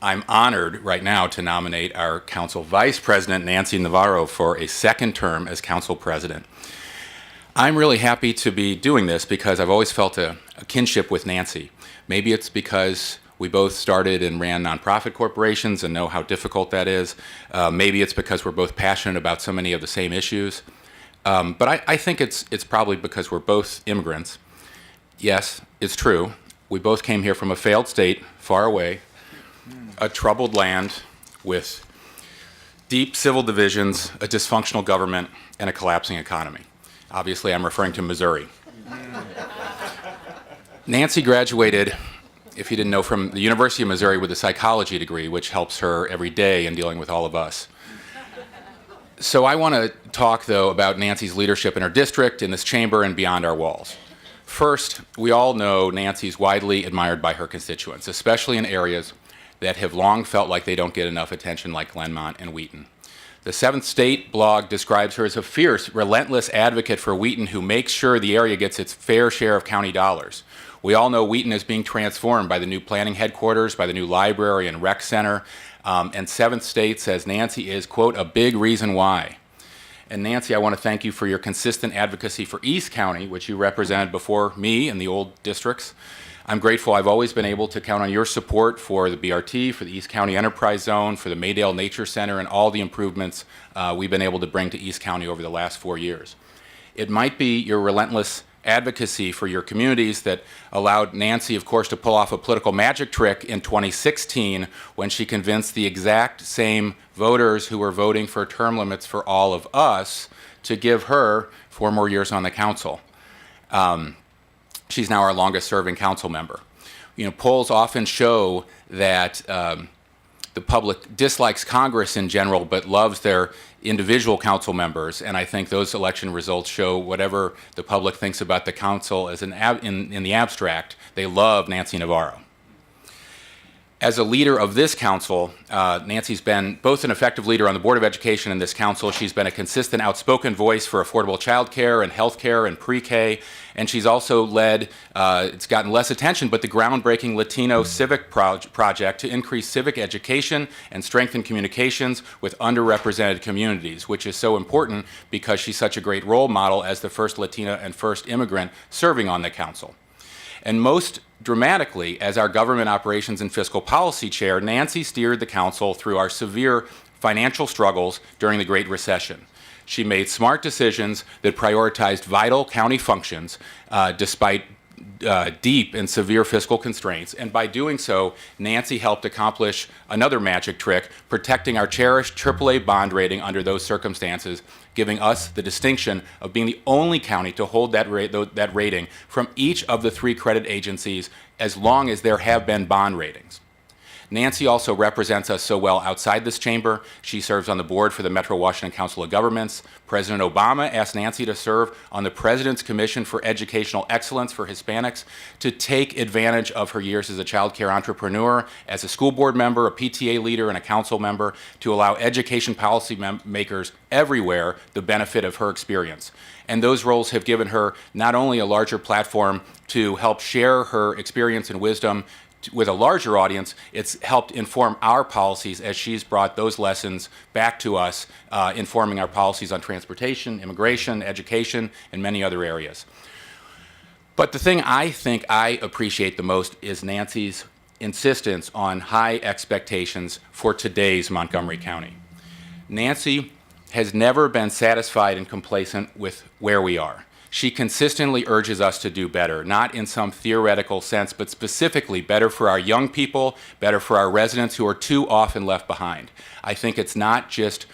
I'm honored right now to nominate our Council Vice President, Nancy Navarro, for a second term as Council President. I'm really happy to be doing this because I've always felt a kinship with Nancy. Maybe it's because we both started and ran nonprofit corporations and know how difficult that is. Maybe it's because we're both passionate about so many of the same issues. But I think it's probably because we're both immigrants. Yes, it's true. We both came here from a failed state, far away, a troubled land with deep civil divisions, a dysfunctional government, and a collapsing economy. Obviously, I'm referring to Missouri. Nancy graduated, if you didn't know, from the University of Missouri with a psychology degree, which helps her every day in dealing with all of us. So I want to talk, though, about Nancy's leadership in her district, in this chamber, and beyond our walls. First, we all know Nancy's widely admired by her constituents, especially in areas that have long felt like they don't get enough attention, like Glenmont and Wheaton. The Seventh State blog describes her as a fierce, relentless advocate for Wheaton who makes sure the area gets its fair share of county dollars. We all know Wheaton is being transformed by the new planning headquarters, by the new library and rec center, and Seventh State says Nancy is, quote, a big reason why. And Nancy, I want to thank you for your consistent advocacy for East County, which you represented before me in the old districts. I'm grateful I've always been able to count on your support for the BRT, for the East County Enterprise Zone, for the Maydale Nature Center, and all the improvements we've been able to bring to East County over the last 4 years. It might be your relentless advocacy for your communities that allowed Nancy, of course, to pull off a political magic trick in 2016 when she convinced the exact same voters who were voting for term limits for all of us to give her 4 more years on the council. She's now our longest serving council member. You know, polls often show that the public dislikes Congress in general, but loves their individual council members. And I think those election results show whatever the public thinks about the council as in the abstract, they love Nancy Navarro. As a leader of this council, Nancy's been both an effective leader on the Board of Education and this council. She's been a consistent, outspoken voice for affordable child care and health care and pre-K. And she's also led, it's gotten less attention, but the groundbreaking Latino Civic Project to increase civic education and strengthen communications with underrepresented communities, which is so important because she's such a great role model as the first Latina and first immigrant serving on the council. And most dramatically, as our government operations and fiscal policy chair, Nancy steered the council through our severe financial struggles during the Great Recession. She made smart decisions that prioritized vital county functions despite deep and severe fiscal constraints. And by doing so, Nancy helped accomplish another magic trick, protecting our cherished AAA bond rating under those circumstances, giving us the distinction of being the only county to hold that rating from each of the 3 credit agencies as long as there have been bond ratings. Nancy also represents us so well outside this chamber. She serves on the board for the Metro Washington Council of Governments. President Obama asked Nancy to serve on the President's Commission for Educational Excellence for Hispanics to take advantage of her years as a child care entrepreneur, as a school board member, a PTA leader, and a council member to allow education policy makers everywhere the benefit of her experience. And those roles have given her not only a larger platform to help share her experience and wisdom with a larger audience, it's helped inform our policies as she's brought those lessons back to us, informing our policies on transportation, immigration, education, and many other areas. But the thing I think I appreciate the most is Nancy's insistence on high expectations for today's Montgomery County. Nancy has never been satisfied and complacent with where we are. She consistently urges us to do better, not in some theoretical sense, but specifically better for our young people, better for our residents who are too often left behind. I think it's not just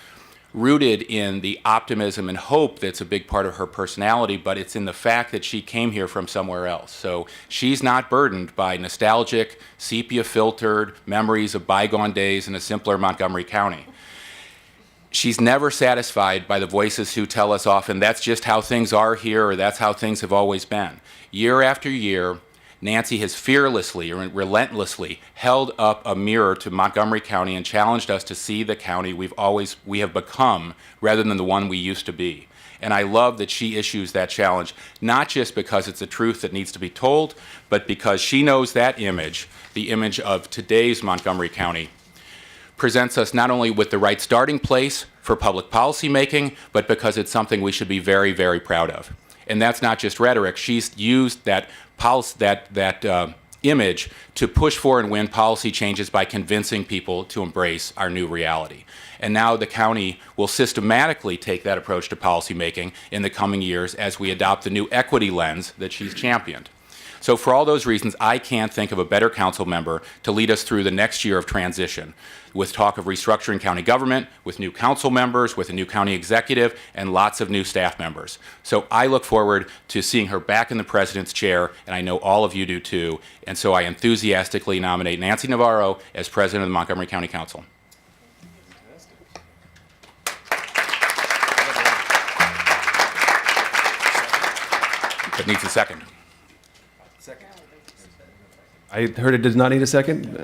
rooted in the optimism and hope that's a big part of her personality, but it's in the fact that she came here from somewhere else. So she's not burdened by nostalgic, sepia-filtered memories of bygone days in a simpler Montgomery County. She's never satisfied by the voices who tell us often that's just how things are here or that's how things have always been. Year after year, Nancy has fearlessly or relentlessly held up a mirror to Montgomery County and challenged us to see the county we have become rather than the one we used to be. And I love that she issues that challenge, not just because it's a truth that needs to be told, but because she knows that image, the image of today's Montgomery County, presents us not only with the right starting place for public policy making, but because it's something we should be very, very proud of. And that's not just rhetoric. She's used that image to push for and win policy changes by convincing people to embrace our new reality. And now the county will systematically take that approach to policymaking in the coming years as we adopt the new equity lens that she's championed. So for all those reasons, I can't think of a better council member to lead us through the next year of transition, with talk of restructuring county government, with new council members, with a new county executive, and lots of new staff members. So I look forward to seeing her back in the president's chair, and I know all of you do too. And so I enthusiastically nominate Nancy Navarro as president of the Montgomery County Council. It needs a second. I heard it does not need a second,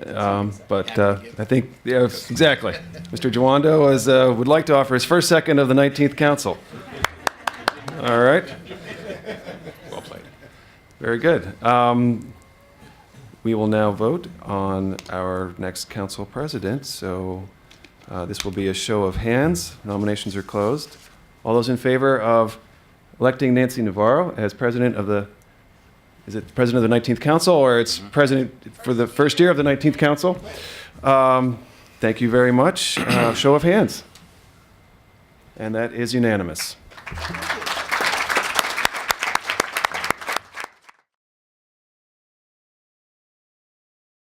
but I think, yeah, exactly. Mr. Jawando would like to offer his first second of the 19th Council. All right. Well played. Very good. We will now vote on our next council president. So this will be a show of hands. Nominations are closed. All those in favor of electing Nancy Navarro as president of the, is it president of the 19th Council, or it's president for the first year of the 19th Council? Thank you very much. Show of hands. And that is unanimous.